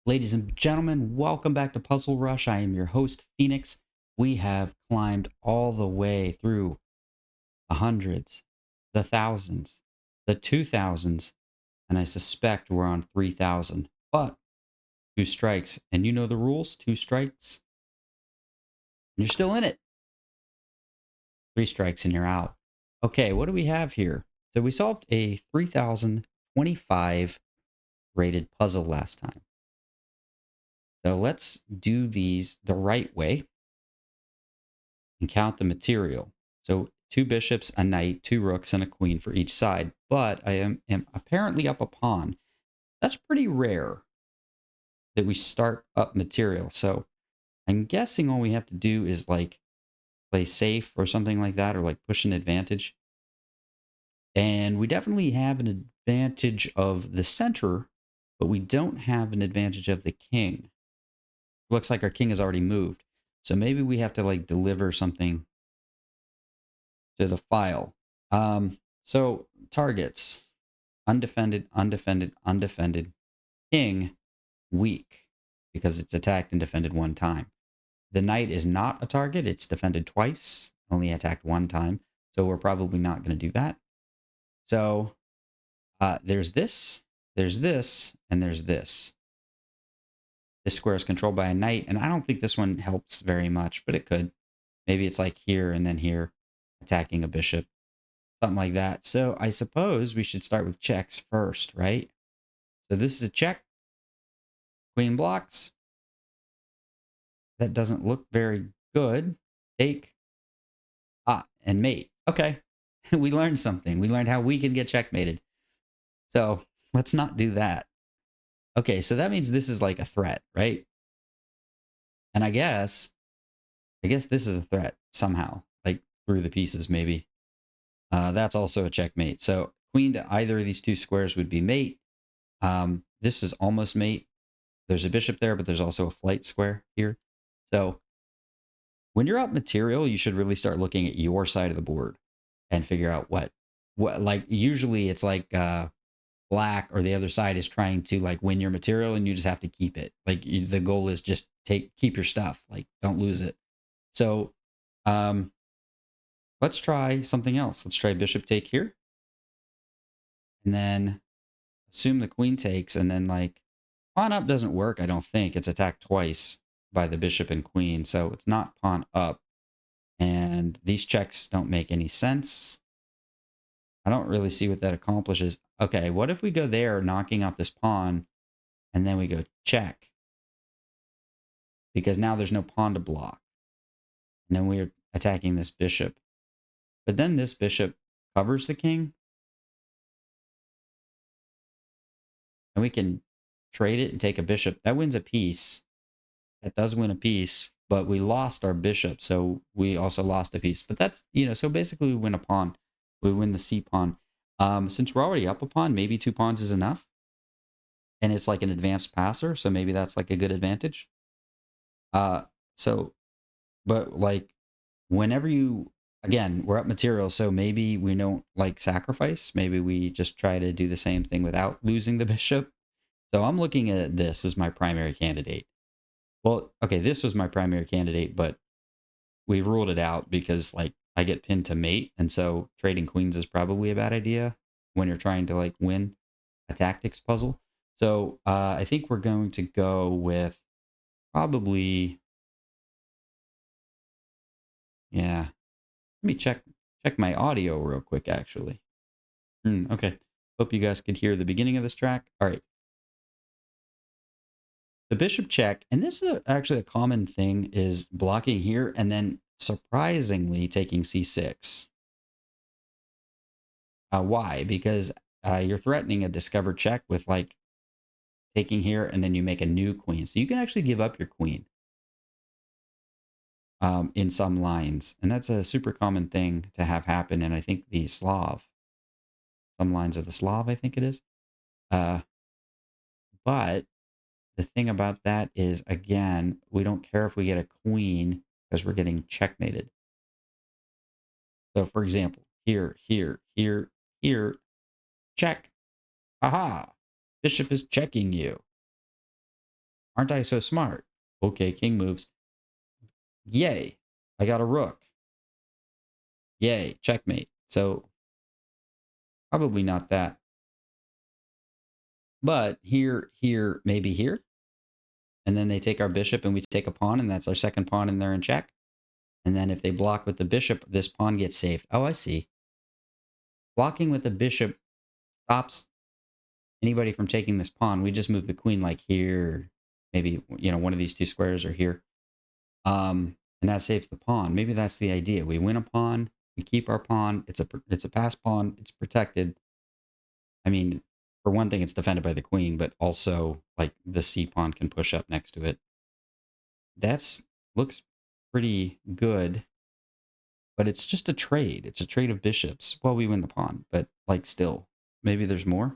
Ladies and gentlemen, welcome back to Puzzle Rush. I am your host, Phoenix. We have climbed all the way through the hundreds, the thousands, the 2000s, and I suspect we're on 3000. But two strikes, and you know the rules: two strikes, and you're still in it. Three strikes, and you're out. Okay, what do we have here? So we solved a 3025 rated puzzle last time. So let's do these the right way and count the material. So two bishops, a knight, two rooks, and a queen for each side. But I am apparently up a pawn. That's pretty rare that we start up material. So I'm guessing all we have to do is like play safe or something like that, or like push an advantage. And we definitely have an advantage of the center, but we don't have an advantage of the king. Looks like our king has already moved. So maybe we have to like deliver something to the file. So targets: undefended, undefended, undefended. King, weak, because it's attacked and defended one time. The knight is not a target. It's defended twice, only attacked one time. So we're probably not going to do that. So there's this, and there's this. This square is controlled by a knight, and I don't think this one helps very much, but it could. Maybe it's like here and then here, attacking a bishop. Something like that. So I suppose we should start with checks first, right? So this is a check. Queen blocks. That doesn't look very good. Take. And mate. Okay. We learned something. We learned how we can get checkmated. So let's not do that. Okay, so that means this is like a threat, right? And I guess this is a threat somehow, like through the pieces, maybe. That's also a checkmate. So queen to either of these two squares would be mate. This is almost mate. There's a bishop there, but there's also a flight square here. So when you're up material, you should really start looking at your side of the board and figure out what like usually it's like black or the other side is trying to like win your material and you just have to keep it. Like the goal is just keep your stuff, like don't lose it. So um let's try something else. Let's try bishop take here. And then assume the queen takes, and then like pawn up doesn't work, I don't think. It's attacked twice by the bishop and queen, so it's not pawn up. And these checks don't make any sense. I don't really see what that accomplishes. Okay, what if we go there, knocking out this pawn, and then we go check? Because now there's no pawn to block. And then we're attacking this bishop. But then this bishop covers the king. And we can trade it and take a bishop. That wins a piece. That does win a piece, but we lost our bishop, so we also lost a piece. But that's, so basically we win a pawn. We win the c pawn. Since we're already up a pawn, maybe two pawns is enough. And it's like an advanced passer, so maybe that's like a good advantage. So, but like whenever you, again, we're up material, so maybe we don't like sacrifice. Maybe we just try to do the same thing without losing the bishop. So I'm looking at this as my primary candidate. Well, okay, this was my primary candidate, but we've ruled it out because like I get pinned to mate, and so trading queens is probably a bad idea when you're trying to like win a tactics puzzle. So I think we're going to go with probably, yeah. Let me check my audio real quick, actually. Okay. Hope you guys could hear the beginning of this track. All right. The bishop check, and this is actually a common thing, is blocking here and then surprisingly taking c6. Why? Because you're threatening a discovered check with like taking here and then you make a new queen. So you can actually give up your queen in some lines. And that's a super common thing to have happen. And I think the Slav, some lines of the Slav, I think it is. But the thing about that is, again, we don't care if we get a queen because we're getting checkmated. So, for example, here, here, here, here, check. Aha! Bishop is checking you. Aren't I so smart? Okay, king moves. Yay, I got a rook. Yay, checkmate. So probably not that. But here, maybe here. And then they take our bishop and we take a pawn, and that's our second pawn, and they're in check. And then if they block with the bishop, this pawn gets saved. Oh, I see. Blocking with the bishop stops anybody from taking this pawn. We just move the queen like here. Maybe, one of these two squares are here. And that saves the pawn. Maybe that's the idea. We win a pawn, we keep our pawn. It's a pass pawn. It's protected. I mean, for one thing, it's defended by the queen, but also like the c pawn can push up next to it. That's looks pretty good, but it's just a trade. It's a trade of bishops. Well, we win the pawn, but like still, maybe there's more.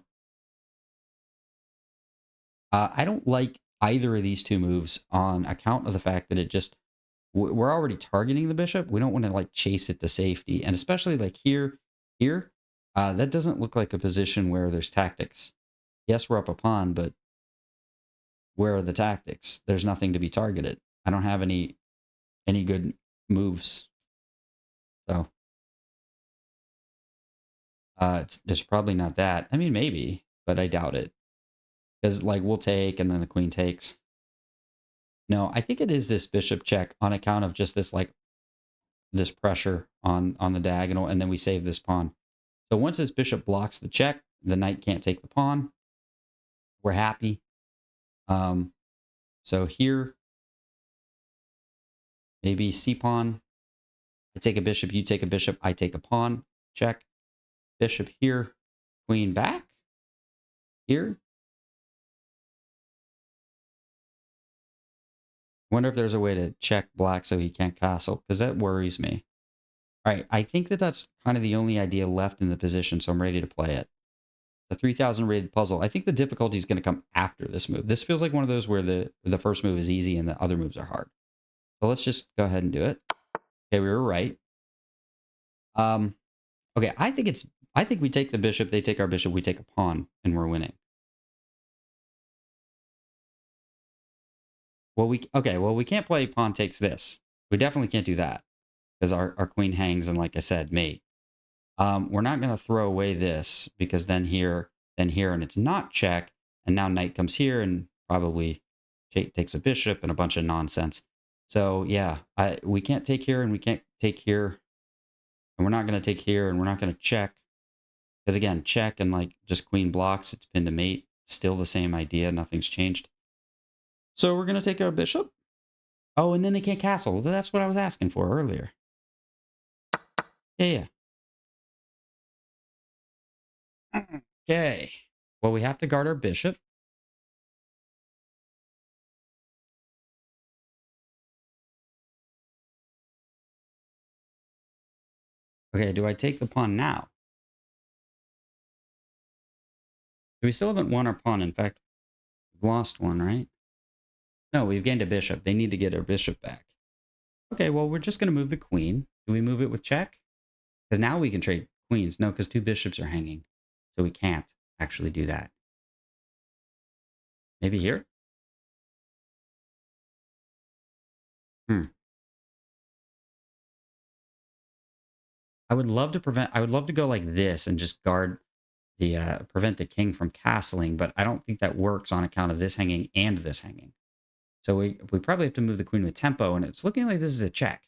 I don't like either of these two moves on account of the fact that we're already targeting the bishop. We don't want to like chase it to safety. And especially like here, that doesn't look like a position where there's tactics. Yes, we're up a pawn, but where are the tactics? There's nothing to be targeted. I don't have any good moves. So it's probably not that. I mean, maybe, but I doubt it. Because like we'll take and then the queen takes. No, I think it is this bishop check on account of just this pressure on the diagonal, and then we save this pawn. So once this bishop blocks the check, the knight can't take the pawn. We're happy. So here, maybe c pawn. I take a bishop, you take a bishop, I take a pawn. Check. Bishop here, queen back. Here. Wonder if there's a way to check black so he can't castle, because that worries me. All right, I think that's kind of the only idea left in the position, so I'm ready to play it. The 3,000 rated puzzle. I think the difficulty is going to come after this move. This feels like one of those where the first move is easy and the other moves are hard. So let's just go ahead and do it. Okay, we were right. Okay, I think we take the bishop, they take our bishop, we take a pawn, and we're winning. Well, we can't play pawn takes this. We definitely can't do that because our queen hangs and, like I said, mate. We're not going to throw away this because then here, and it's not check, and now knight comes here and probably takes a bishop and a bunch of nonsense. So yeah, we can't take here and we can't take here, and we're not going to take here and we're not going to check because again, check and like just queen blocks. It's pinned to mate. Still the same idea. Nothing's changed. So we're going to take our bishop. Oh, and then they can't castle. That's what I was asking for earlier. Yeah. Okay. Well, we have to guard our bishop. Okay, do I take the pawn now? We still haven't won our pawn. In fact, we've lost one, right? No, we've gained a bishop. They need to get our bishop back. Okay, well, we're just going to move the queen. Do we move it with check? Because now we can trade queens. No, because two bishops are hanging. So we can't actually do that. Maybe here? I would love to go like this and just guard prevent the king from castling, but I don't think that works on account of this hanging and this hanging. So we probably have to move the queen with tempo, and it's looking like this is a check.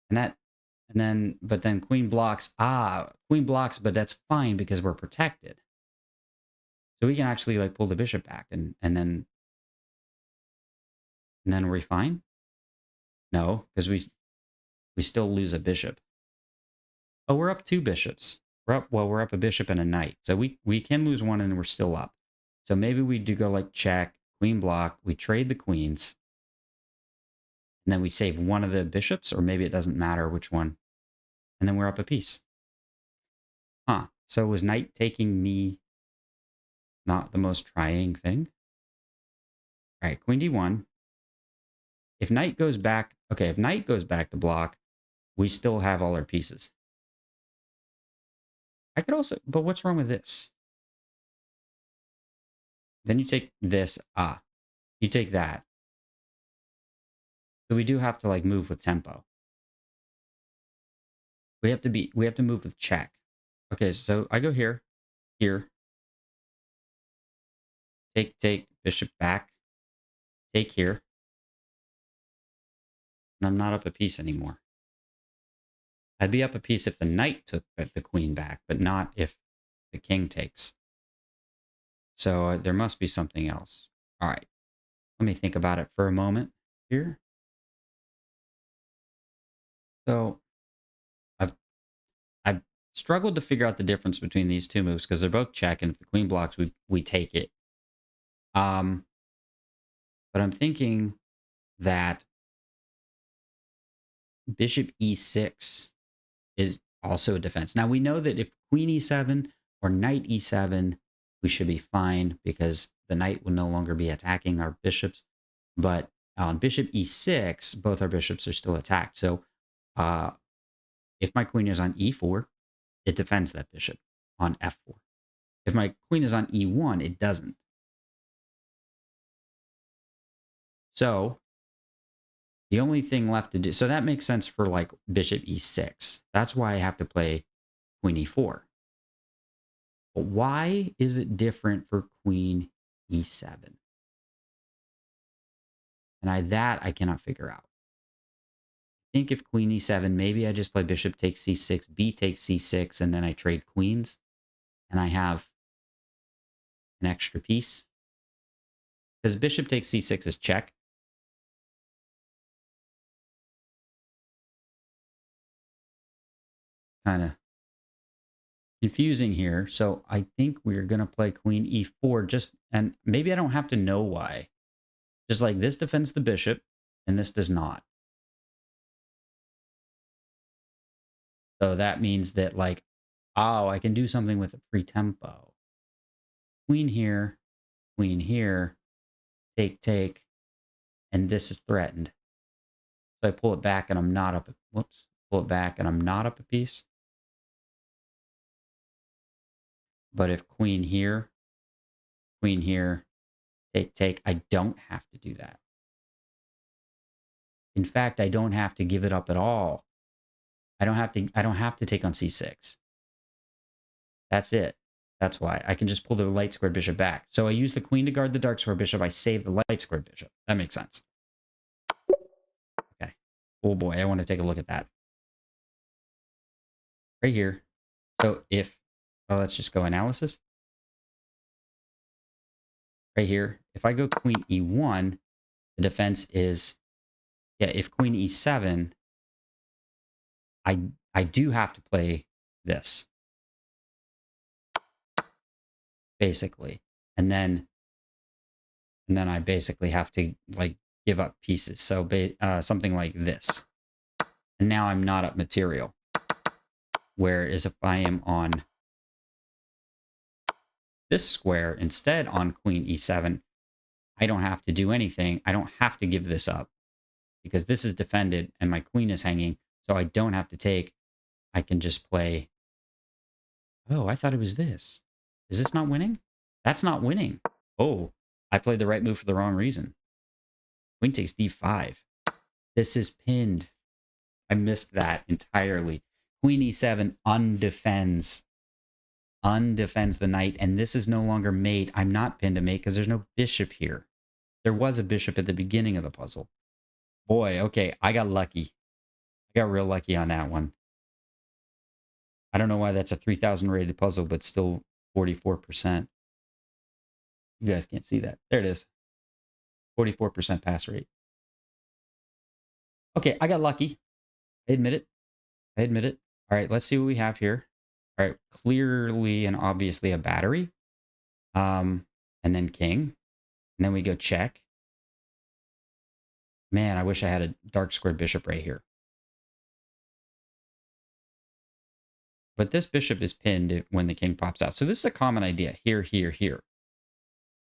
But then queen blocks. Queen blocks, but that's fine because we're protected. So we can actually like pull the bishop back and then we're fine. No, because we still lose a bishop. Oh, we're up two bishops. We're up a bishop and a knight. So we can lose one and we're still up. So maybe we do go like check, queen block, we trade the queens, and then we save one of the bishops, or maybe it doesn't matter which one. And then we're up a piece. Huh. So was knight taking me not the most trying thing? All right, queen d1. If knight goes back, okay, if knight goes back to block, we still have all our pieces. I could also, but what's wrong with this? Then you take this. You take that. So we do have to like move with tempo. We have to move with check. Okay, so I go here, here, take, bishop back, take here. And I'm not up a piece anymore. I'd be up a piece if the knight took the queen back, but not if the king takes. So there must be something else. All right, let me think about it for a moment here. So I've struggled to figure out the difference between these two moves because they're both check, and if the queen blocks, we take it. But I'm thinking that bishop e6 is also a defense. Now we know that if queen e7 or knight e7, we should be fine because the knight will no longer be attacking our bishops. But on bishop e6, both our bishops are still attacked. So if my queen is on e4, it defends that bishop on f4. If my queen is on e1, it doesn't. So the only thing left to do, so that makes sense for like bishop e6. That's why I have to play queen e4. But why is it different for queen e7? And I cannot figure out. I think if queen e7, maybe I just play bishop takes c6, b takes c6, and then I trade queens, and I have an extra piece. Because bishop takes c6 is check. Kind of confusing here. So I think we're going to play queen e4 just, and maybe I don't have to know why. Just like this defends the bishop, and this does not. So that means that like, oh, I can do something with a free tempo. Queen here, take, and this is threatened. So I pull it back and I'm not up, whoops, pull it back and I'm not up a piece. But if queen here, take, I don't have to do that. In fact, I don't have to give it up at all. I don't have to take on c6. That's it. That's why. I can just pull the light squared bishop back. So I use the queen to guard the dark squared bishop. I save the light squared bishop. That makes sense. Okay. Oh boy, I want to take a look at that. Right here. So if, well, let's just go analysis. Right here. If I go queen e1, the defense is, yeah, if queen e7, I do have to play this. Basically. And then I basically have to like give up pieces. So something like this. And now I'm not up material. Whereas if I am on this square instead on queen e7, I don't have to do anything. I don't have to give this up because this is defended and my queen is hanging. So I don't have to take. I can just play. Oh, I thought it was this. Is this not winning? That's not winning. Oh, I played the right move for the wrong reason. Queen takes d5. This is pinned. I missed that entirely. Queen e7 undefends the knight, and this is no longer mate. I'm not pinned to mate because there's no bishop here. There was a bishop at the beginning of the puzzle. Boy, okay, I got lucky. I got real lucky on that one. I don't know why that's a 3,000 rated puzzle, but still 44%. You guys can't see that. There it is. 44% pass rate. Okay, I got lucky. I admit it. All right, let's see what we have here. All right, clearly and obviously a battery. And then king. And then we go check. Man, I wish I had a dark squared bishop right here. But this bishop is pinned when the king pops out. So this is a common idea. Here, here, here.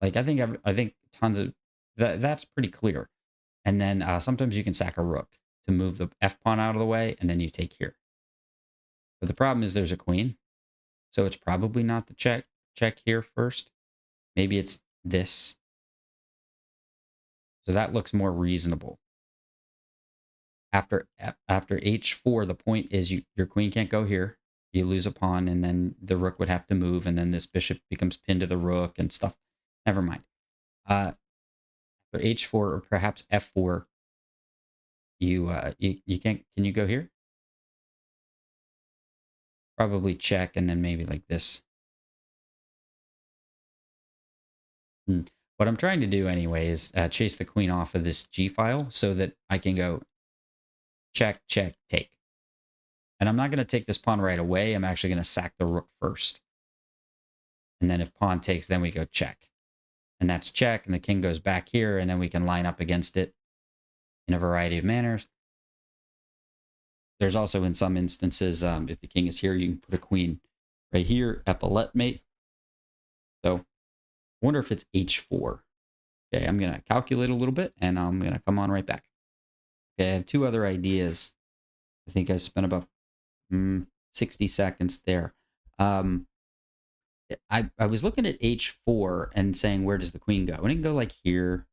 Like I think tons of that's pretty clear. And then sometimes you can sack a rook to move the f pawn out of the way, and then you take here. But the problem is there's a queen, so it's probably not the check here first. Maybe it's this. So that looks more reasonable. After h4, the point is your queen can't go here. You lose a pawn, and then the rook would have to move, and then this bishop becomes pinned to the rook and stuff. Never mind. For h4 or perhaps f4, you can't. Can you go here? Probably check, and then maybe like this. What I'm trying to do anyway is chase the queen off of this g file so that I can go check, check, take. And I'm not going to take this pawn right away. I'm actually going to sack the rook first. And then if pawn takes, then we go check. And that's check, and the king goes back here, and then we can line up against it in a variety of manners. There's also, in some instances, if the king is here, you can put a queen right here, epaulette mate. So I wonder if it's h4. Okay, I'm going to calculate a little bit, and I'm going to come on right back. Okay, I have two other ideas. I think I spent about 60 seconds there. I was looking at h4 and saying, where does the queen go? And it can go like here.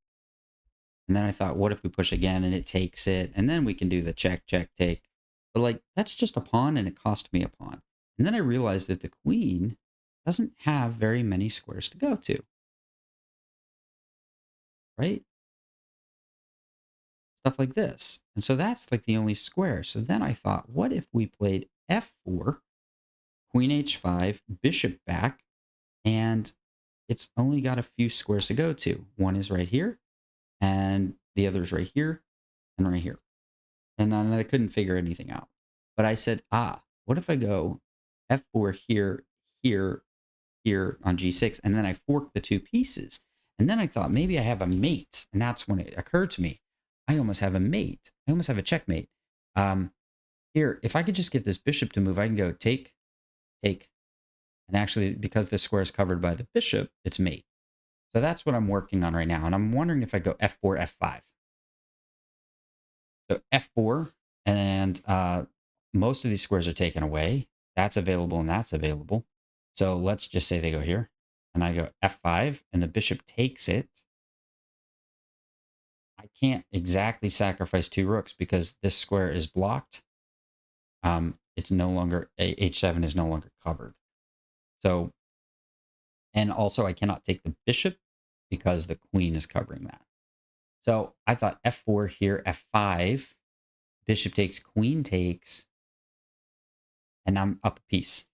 And then I thought, what if we push again and it takes it? And then we can do the check, check, take. But like, that's just a pawn, and it cost me a pawn. And then I realized that the queen doesn't have very many squares to go to. Right? Stuff like this. And so that's like the only square. So then I thought, what if we played f4, queen h5, bishop back, and it's only got a few squares to go to. One is right here, and the other's right here, and right here. And then I couldn't figure anything out. But I said, what if I go f4 here, here, here on g6, and then I fork the two pieces? And then I thought, maybe I have a mate. And that's when it occurred to me, I almost have a mate. I almost have a checkmate. Here, if I could just get this bishop to move, I can go take, take. And actually, because this square is covered by the bishop, it's mate. So that's what I'm working on right now. And I'm wondering if I go f4, f5. So f4, and most of these squares are taken away. That's available and that's available. So let's just say they go here. And I go f5, and the bishop takes it. I can't exactly sacrifice two rooks because this square is blocked. It's no longer, h7 is no longer covered. So, and also I cannot take the bishop because the queen is covering that. So I thought f4 here, f5, bishop takes, queen takes, and I'm up a piece.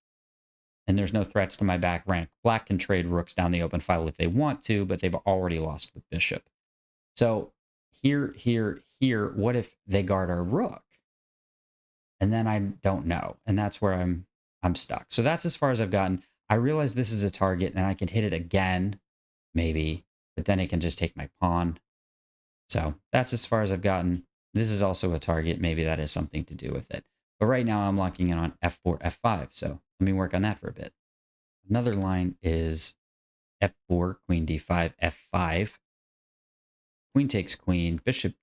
And there's no threats to my back rank. Black can trade rooks down the open file if they want to, but they've already lost the bishop. So here, here, here, what if they guard our rook? And then I don't know. And that's where I'm stuck. So that's as far as I've gotten. I realize this is a target, and I can hit it again, maybe, but then it can just take my pawn. So that's as far as I've gotten. This is also a target. Maybe that has something to do with it. But right now I'm locking in on f4, f5. So let me work on that for a bit. Another line is f4, queen d5, f5. Queen takes queen, bishop,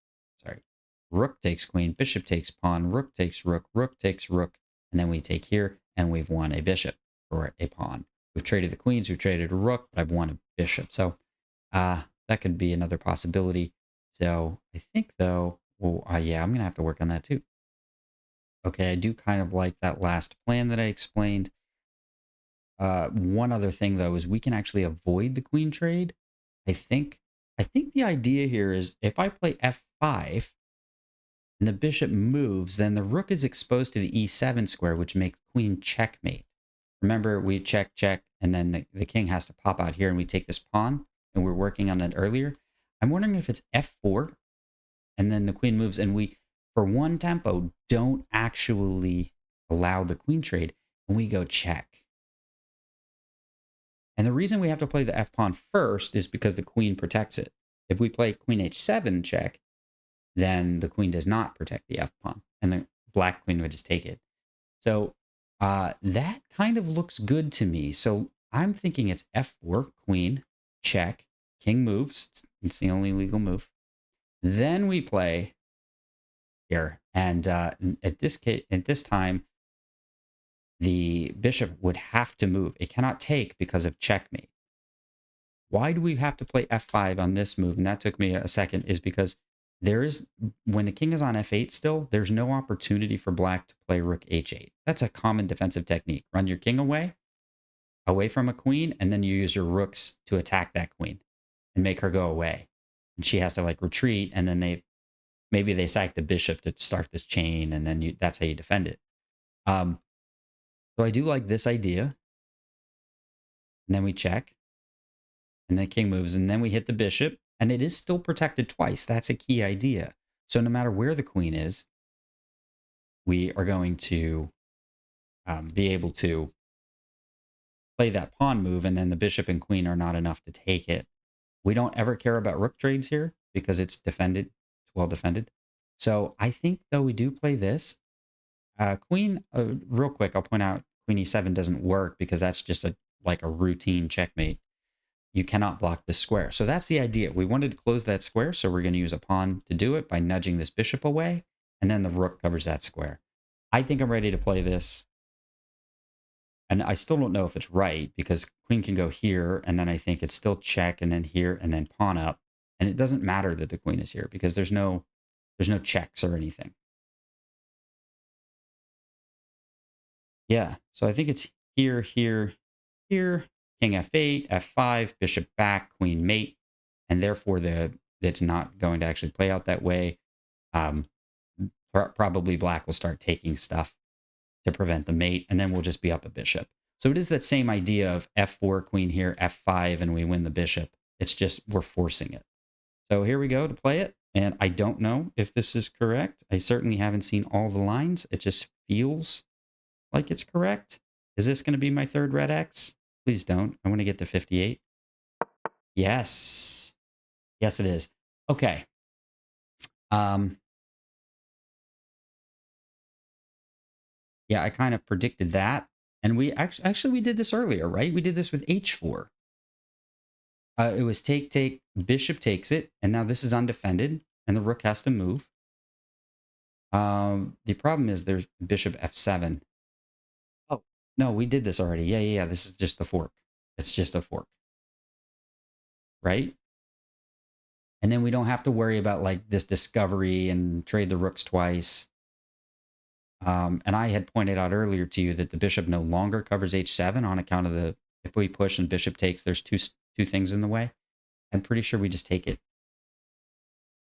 sorry, rook takes queen, bishop takes pawn, rook takes rook, rook takes rook, and then we take here, and we've won a bishop or a pawn. We've traded the queens, we've traded a rook, but I've won a bishop. So that could be another possibility. So I think, though, well, yeah, I'm going to have to work on that too. Okay, I do kind of like that last plan that I explained. One other thing, though, is we can actually avoid the queen trade. I think the idea here is if I play f5 and the bishop moves, then the rook is exposed to the e7 square, which makes queen checkmate. Remember, we check, check, and then the king has to pop out here, and we take this pawn, and we're working on that earlier. I'm wondering if it's f4, and then the queen moves, and we, for one tempo, don't actually allow the queen trade, and we go check. And the reason we have to play the f-pawn first is because the queen protects it. If we play queen h7 check, then the queen does not protect the f-pawn, and the black queen would just take it. So that kind of looks good to me. So I'm thinking it's f4, queen, check, king moves. It's the only legal move. Then we play here, and at this time, the bishop would have to move. It cannot take because of checkmate. why do we have to play f5 on this move? And that took me a second, is because there is, when the king is on f8 still, there's no opportunity for black to play rook h8. That's a common defensive technique. Run your king away from a queen, and then you use your rooks to attack that queen and make her go away. And she has to like retreat, and then maybe they sack the bishop to start this chain, and then that's how you defend it. So I do like this idea. And then we check, and the king moves, and then we hit the bishop, and it is still protected twice. That's a key idea. So no matter where the queen is, we are going to be able to play that pawn move, and then the bishop and queen are not enough to take it. We don't ever care about rook trades here because it's defended. It's well defended. So I think, though, we do play this. Queen, real quick, I'll point out queen e7 doesn't work because that's just like a routine checkmate. You cannot block this square. So that's the idea. We wanted to close that square, so we're going to use a pawn to do it by nudging this bishop away, and then the rook covers that square. I think I'm ready to play this. And I still don't know if it's right because queen can go here, and then I think it's still check, and then here, and then pawn up. And it doesn't matter that the queen is here because there's no checks or anything. Yeah, so I think it's here, here, here, king f8, f5, bishop back, queen mate, and therefore it's not going to actually play out that way. Probably black will start taking stuff to prevent the mate, and then we'll just be up a bishop. So it is that same idea of f4, queen here, f5, and we win the bishop. It's just we're forcing it. So here we go to play it, and I don't know if this is correct. I certainly haven't seen all the lines. It just feels like it's correct. Is this going to be my third red X? Please don't. I want to get to 58. Yes. Yes, it is. Okay. Yeah, I kind of predicted that. And we actually we did this earlier, right? We did this with h4. It was take, take, bishop takes it, and now this is undefended, and the rook has to move. The problem is there's bishop f7. Oh, no, we did this already. Yeah. This is just the fork. It's just a fork. Right? And then we don't have to worry about like this discovery and trade the rooks twice. And I had pointed out earlier to you that the bishop no longer covers h7 on account of if we push and bishop takes, there's two things in the way. I'm pretty sure we just take it.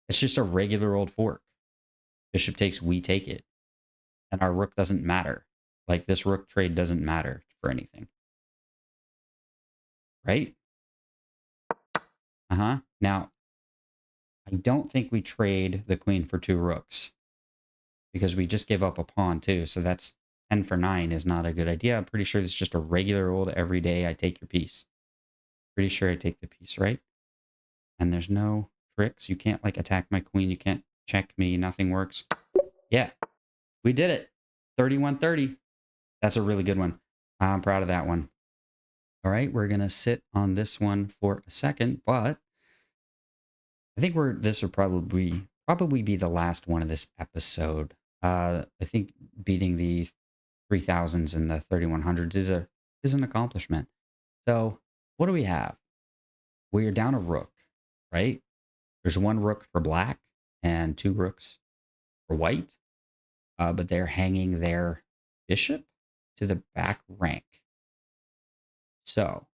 It's just a regular old fork. Bishop takes, we take it. And our rook doesn't matter. Like this rook trade doesn't matter for anything. Right? Now, I don't think we trade the queen for two rooks because we just gave up a pawn too. So that's 10 for 9 is not a good idea. I'm pretty sure it's just a regular old everyday I take your piece. Pretty sure I take the piece, right? And there's no tricks. You can't like attack my queen. You can't check me. Nothing works. Yeah, we did it. 31-30. That's a really good one. I'm proud of that one. All right, we're going to sit on this one for a second, but I think this will probably be the last one of this episode. I think beating the 3000s and the 3100s is an accomplishment. So what do we have? We are down a rook, right? There's one rook for black and two rooks for white, but they're hanging their bishop to the back rank. So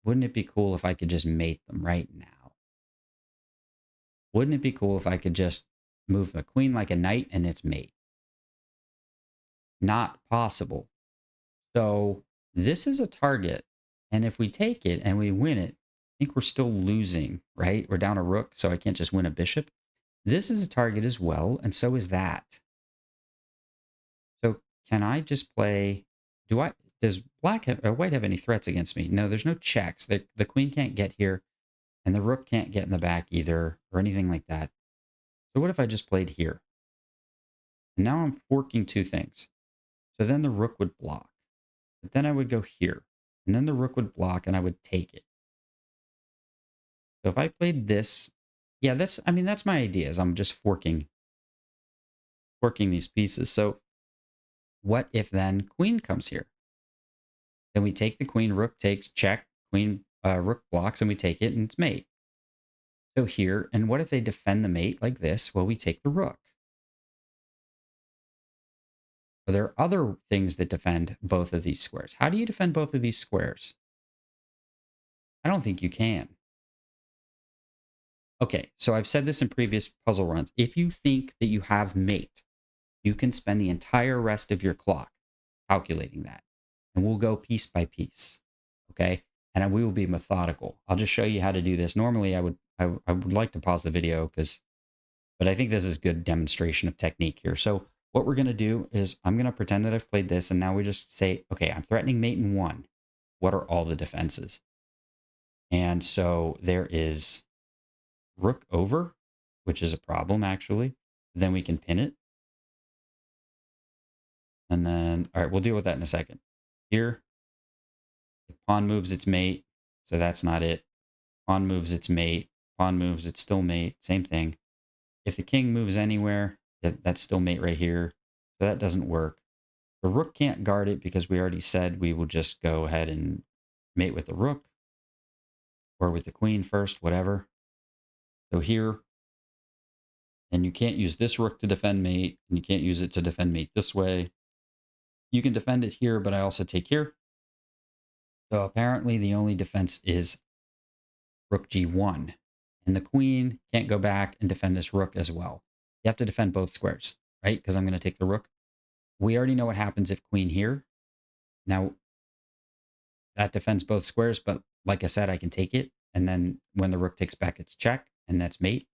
wouldn't it be cool if I could just mate them right now? Wouldn't it be cool if I could just move the queen like a knight and it's mate? Not possible. So this is a target. And if we take it and we win it, I think we're still losing, right? We're down a rook, so I can't just win a bishop. This is a target as well, and so is that. So can I just play... Does white have any threats against me? No, there's no checks. The queen can't get here, and the rook can't get in the back either, or anything like that. So what if I just played here? And now I'm forking two things. So then the rook would block. But then I would go here. And then the rook would block, and I would take it. So if I played this... Yeah, that's my idea, is I'm just forking these pieces. So what if then queen comes here? Then we take the queen, rook takes, check, rook blocks and we take it and it's mate. So here, and what if they defend the mate like this? Well, we take the rook. But there are other things that defend both of these squares. How do you defend both of these squares? I don't think you can. Okay, so I've said this in previous puzzle runs. If you think that you have mate, you can spend the entire rest of your clock calculating that. And we'll go piece by piece. Okay? And we will be methodical. I'll just show you how to do this. Normally I would like to pause the video but I think this is good demonstration of technique here. So what we're going to do is I'm going to pretend that I've played this and now we just say, okay, I'm threatening mate in 1. What are all the defenses? And so there is rook over, which is a problem actually. Then we can pin it. And then, all right, we'll deal with that in a second. Here, if pawn moves its mate, so that's not it. Pawn moves its mate. Pawn moves, it's still mate. Same thing. If the king moves anywhere, that's still mate right here. So that doesn't work. The rook can't guard it because we already said we will just go ahead and mate with the rook or with the queen first, whatever. So here, and you can't use this rook to defend mate, and you can't use it to defend mate this way. You can defend it here, but I also take here. So apparently the only defense is rook g1. And the queen can't go back and defend this rook as well. You have to defend both squares, right? Because I'm going to take the rook. We already know what happens if queen here. Now, that defends both squares, but like I said, I can take it. And then when the rook takes back, it's check, and that's mate.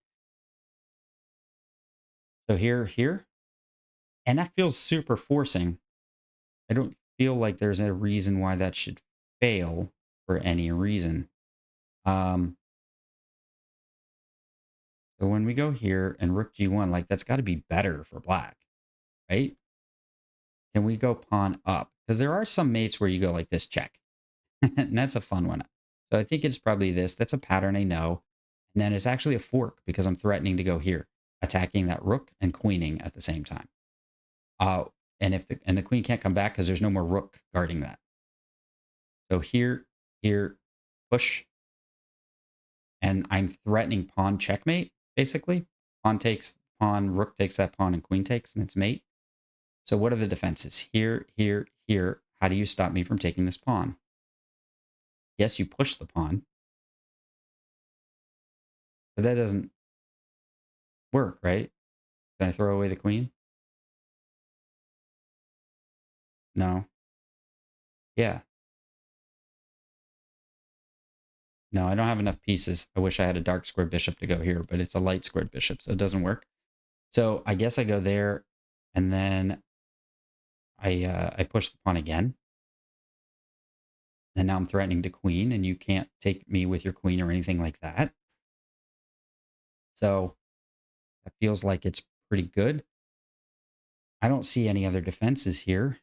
So here. And that feels super forcing. I don't feel like there's a reason why that should fail for any reason. So when we go here and rook g1, like that's got to be better for black, right? Can we go pawn up? Because there are some mates where you go like this, check. And that's a fun one. So I think it's probably this. That's a pattern I know. And then it's actually a fork because I'm threatening to go here, attacking that rook and queening at the same time. And if the queen can't come back because there's no more rook guarding that. So here, push. And I'm threatening pawn checkmate, basically. Pawn takes pawn, rook takes that pawn, and queen takes, and it's mate. So what are the defenses? Here. How do you stop me from taking this pawn? Yes, you push the pawn. But that doesn't work, right? Can I throw away the queen? No. Yeah. No, I don't have enough pieces. I wish I had a dark squared bishop to go here, but it's a light squared bishop, so it doesn't work. So I guess I go there, and then I push the pawn again. And now I'm threatening to queen, and you can't take me with your queen or anything like that. So that feels like it's pretty good. I don't see any other defenses here.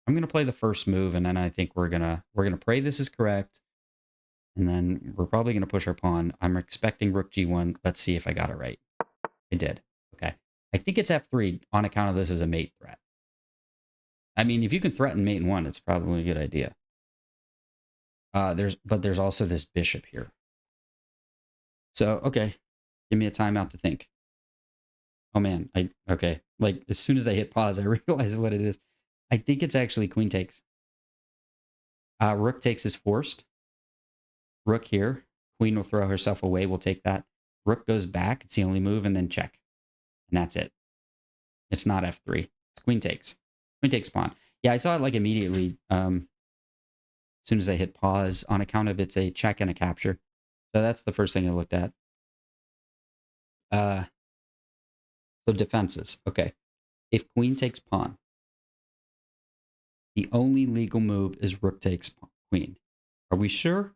I'm going to play the first move, and then I think we're gonna pray this is correct, and then we're probably going to push our pawn. I'm expecting rook g1. Let's see if I got it right. I did. Okay. I think it's f3 on account of this as a mate threat. I mean, if you can threaten mate in 1, it's probably a good idea. There's also this bishop here. So, okay. Give me a timeout to think. Oh man, okay. Like as soon as I hit pause, I realize what it is. I think it's actually queen takes. Rook takes is forced. Rook here. Queen will throw herself away. We'll take that. Rook goes back. It's the only move, and then check. And that's it. It's not f3. It's queen takes. Queen takes pawn. Yeah, I saw it like immediately. As soon as I hit pause, on account of it's a check and a capture. So that's the first thing I looked at. So defenses. Okay. If queen takes pawn, the only legal move is rook takes queen. Are we sure?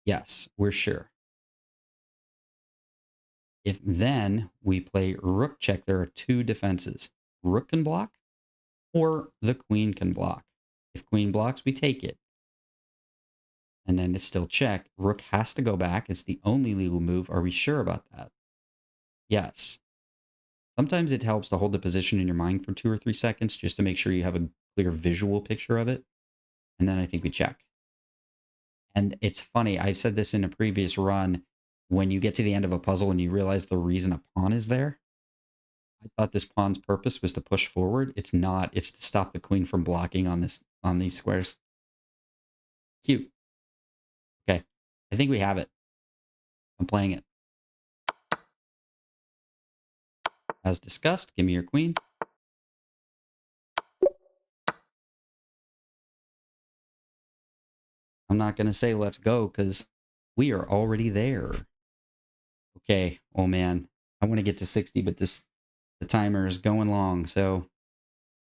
Yes, we're sure. If then we play rook check, there are two defenses. Rook can block or the queen can block. If queen blocks, we take it. And then it's still check. Rook has to go back. It's the only legal move. Are we sure about that? Yes. Sometimes it helps to hold the position in your mind for 2 or 3 seconds just to make sure you have a clear visual picture of it. And then I think we check. And it's funny, I've said this in a previous run, when you get to the end of a puzzle and you realize the reason a pawn is there, I thought this pawn's purpose was to push forward. It's not. It's to stop the queen from blocking on these squares. Cute. Okay. I think we have it. I'm playing it. As discussed, give me your queen. I'm not going to say let's go because we are already there. Okay. Oh, man. I want to get to 60, but the timer is going long. So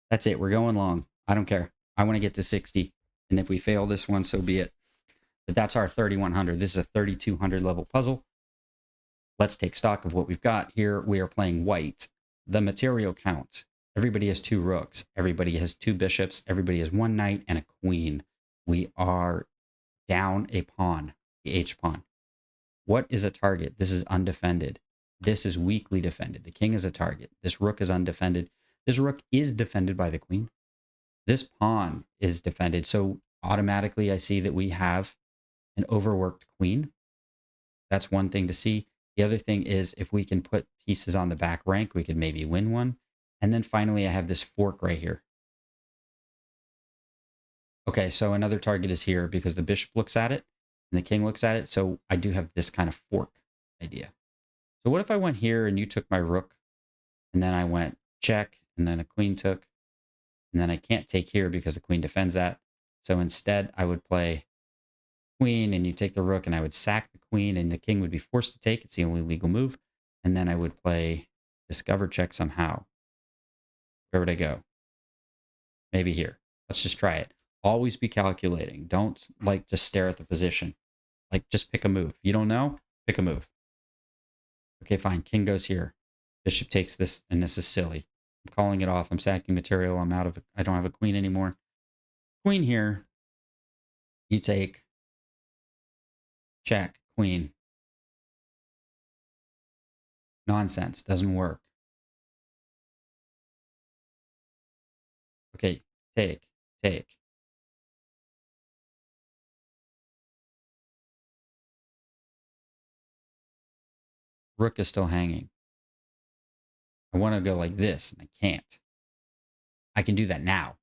that's it. We're going long. I don't care. I want to get to 60. And if we fail this one, so be it. But that's our 3100. This is a 3200 level puzzle. Let's take stock of what we've got here. We are playing white. The material count. Everybody has 2 rooks. Everybody has 2 bishops. Everybody has 1 knight and a queen. We are down a pawn, the H pawn. What is a target? This is undefended. This is weakly defended. The king is a target. This rook is undefended. This rook is defended by the queen. This pawn is defended. So automatically I see that we have an overworked queen. That's one thing to see. The other thing is if we can put pieces on the back rank, we could maybe win one. And then finally, I have this fork right here. Okay, so another target is here because the bishop looks at it and the king looks at it. So I do have this kind of fork idea. So what if I went here and you took my rook and then I went check and then a queen took and then I can't take here because the queen defends that. So instead I would play queen and you take the rook and I would sack the queen and the king would be forced to take. It's the only legal move. And then I would play discover check somehow. Where would I go? Maybe here. Let's just try it. Always be calculating. Don't like just stare at the position. Like just pick a move. You don't know? Pick a move. Okay, fine. King goes here. Bishop takes this and this is silly. I'm calling it off. I'm sacking material. I don't have a queen anymore. Queen here. You take check, queen. Nonsense. Doesn't work. Okay, take. Rook is still hanging. I want to go like this, and I can't. I can do that now.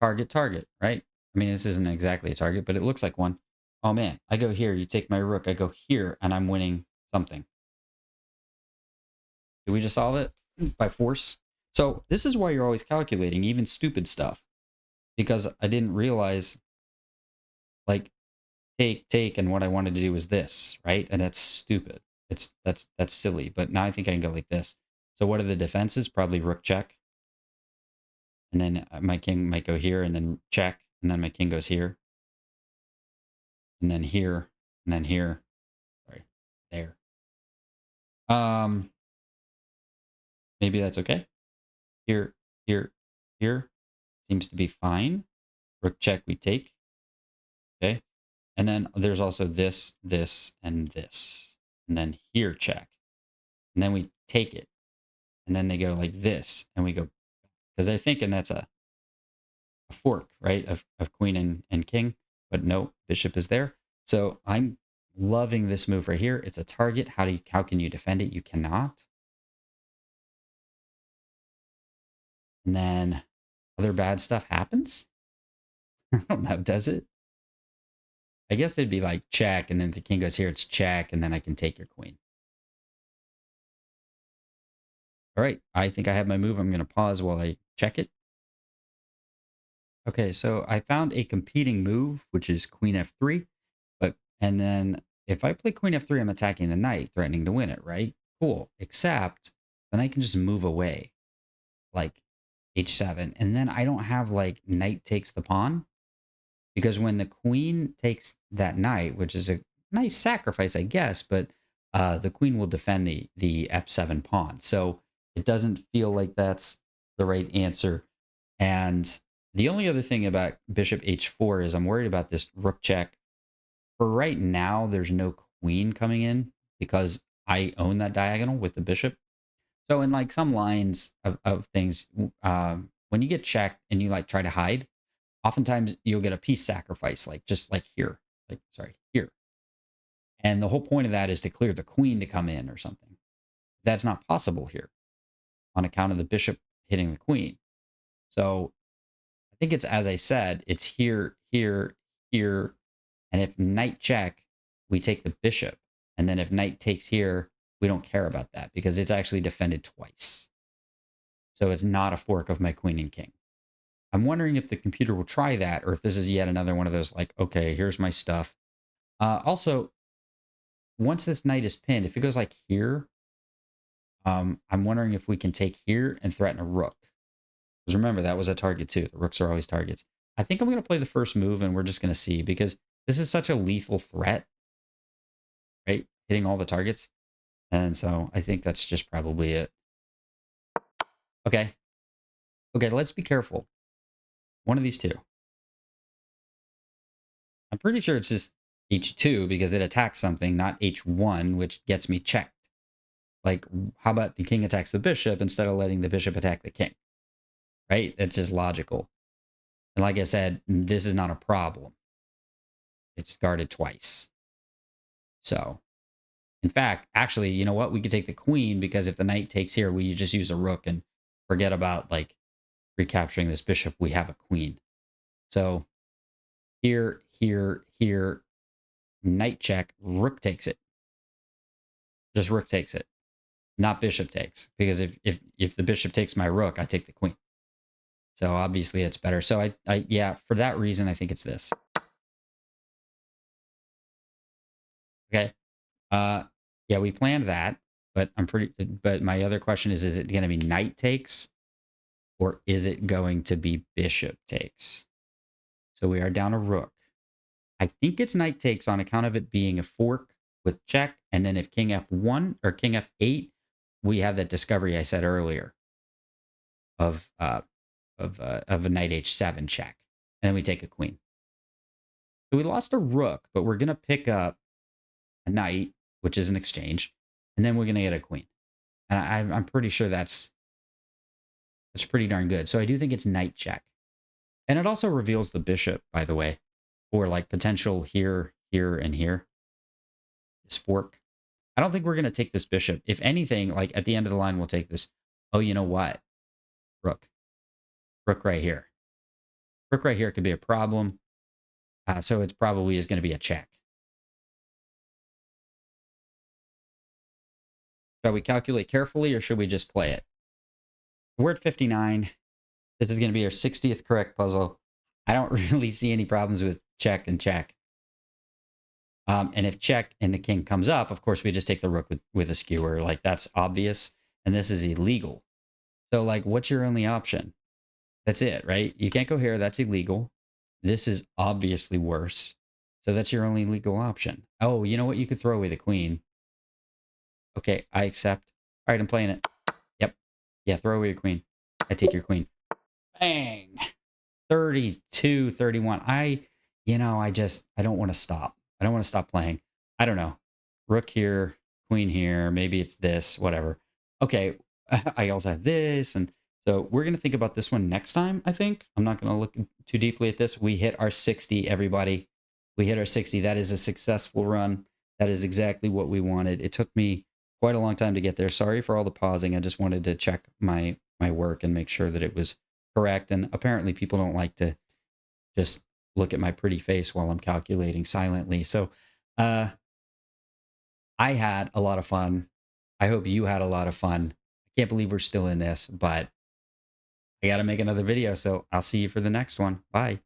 Target, right? I mean, this isn't exactly a target, but it looks like one. Oh, man. I go here. You take my rook. I go here, and I'm winning something. Did we just solve it? By force? So this is why you're always calculating, even stupid stuff. Because I didn't realize, like, take, and what I wanted to do was this, right? And that's stupid. That's silly. But now I think I can go like this. So what are the defenses? Probably rook check. And then my king might go here and then check. And then my king goes here. And then here. And then here. Sorry. There. Maybe that's okay. Here. Seems to be fine. Rook check, we take. Okay. And then there's also this, and this. And then here check. And then we take it. And then they go like this. And we go, because they're thinking that's a fork, right? Of queen and king. But no, bishop is there. So I'm loving this move right here. It's a target. How can you defend it? You cannot. And then other bad stuff happens. I don't know, does it? I guess it'd be like check, and then if the king goes here, it's check, and then I can take your queen. All right, I think I have my move. I'm going to pause while I check it. Okay, so I found a competing move, which is queen f3. And then if I play queen f3, I'm attacking the knight, threatening to win it, right? Cool. Except then I can just move away, like h7. And then I don't have like knight takes the pawn. Because when the queen takes that knight, which is a nice sacrifice, I guess, but the queen will defend the f7 pawn. So it doesn't feel like that's the right answer. And the only other thing about bishop h4 is I'm worried about this rook check. For right now, there's no queen coming in because I own that diagonal with the bishop. So in like some lines of things, when you get checked and you like try to hide, oftentimes you'll get a piece sacrifice, like just like here, like, sorry, here. And the whole point of that is to clear the queen to come in or something. That's not possible here on account of the bishop hitting the queen. So I think it's, as I said, it's here, here, here. And if knight check, we take the bishop. And then if knight takes here, we don't care about that because it's actually defended twice. So it's not a fork of my queen and king. I'm wondering if the computer will try that or if this is yet another one of those like, okay, here's my stuff. Also, once this knight is pinned, if it goes like here, I'm wondering if we can take here and threaten a rook. Because remember, that was a target too. The rooks are always targets. I think I'm going to play the first move and we're just going to see because this is such a lethal threat, right? Hitting all the targets. And so I think that's just probably it. Okay. Okay, let's be careful. One of these two. I'm pretty sure it's just H2 because it attacks something, not H1, which gets me checked. Like, how about the king attacks the bishop instead of letting the bishop attack the king? Right? That's just logical. And like I said, this is not a problem. It's guarded twice. So, in fact, actually, you know what? We could take the queen because if the knight takes here, we just use a rook and forget about like recapturing this bishop. We have a queen. So here, here, here, knight check, rook takes it. Just rook takes it, not bishop takes. Because if the bishop takes my rook, I take the queen. So obviously it's better. So I yeah, for that reason, I think it's this. Okay. Yeah, we planned that, but but my other question is it going to be knight takes or is it going to be bishop takes? So we are down a rook. I think it's knight takes on account of it being a fork with check. And then if king f1 or king f8, we have that discovery I said earlier of a knight h7 check. And then we take a queen. So we lost a rook, but we're going to pick up a knight, which is an exchange. And then we're going to get a queen. And I'm pretty sure that's pretty darn good. So I do think it's knight check. And it also reveals the bishop, by the way, for like potential here, here, and here. This fork. I don't think we're going to take this bishop. If anything, like at the end of the line, we'll take this. Oh, you know what? Rook. Rook right here. Rook right here could be a problem. So it probably is going to be a check. Shall we calculate carefully or should we just play it? We're at 59. This is going to be our 60th correct puzzle. I don't really see any problems with check and check. And if check and the king comes up, of course, we just take the rook with a skewer. Like, that's obvious. And this is illegal. So, like, what's your only option? That's it, right? You can't go here. That's illegal. This is obviously worse. So that's your only legal option. Oh, you know what? You could throw away the queen. Okay, I accept. All right, I'm playing it. Yep. Yeah, throw away your queen. I take your queen. Bang. 32, 31. I don't want to stop. I don't want to stop playing. I don't know. Rook here, queen here. Maybe it's this, whatever. Okay. I also have this. And so we're going to think about this one next time, I think. I'm not going to look too deeply at this. We hit our 60, everybody. We hit our 60. That is a successful run. That is exactly what we wanted. It took me quite a long time to get there. Sorry for all the pausing. I just wanted to check my work and make sure that it was correct. And apparently people don't like to just look at my pretty face while I'm calculating silently. So I had a lot of fun. I hope you had a lot of fun. I can't believe we're still in this, but I got to make another video. So I'll see you for the next one. Bye.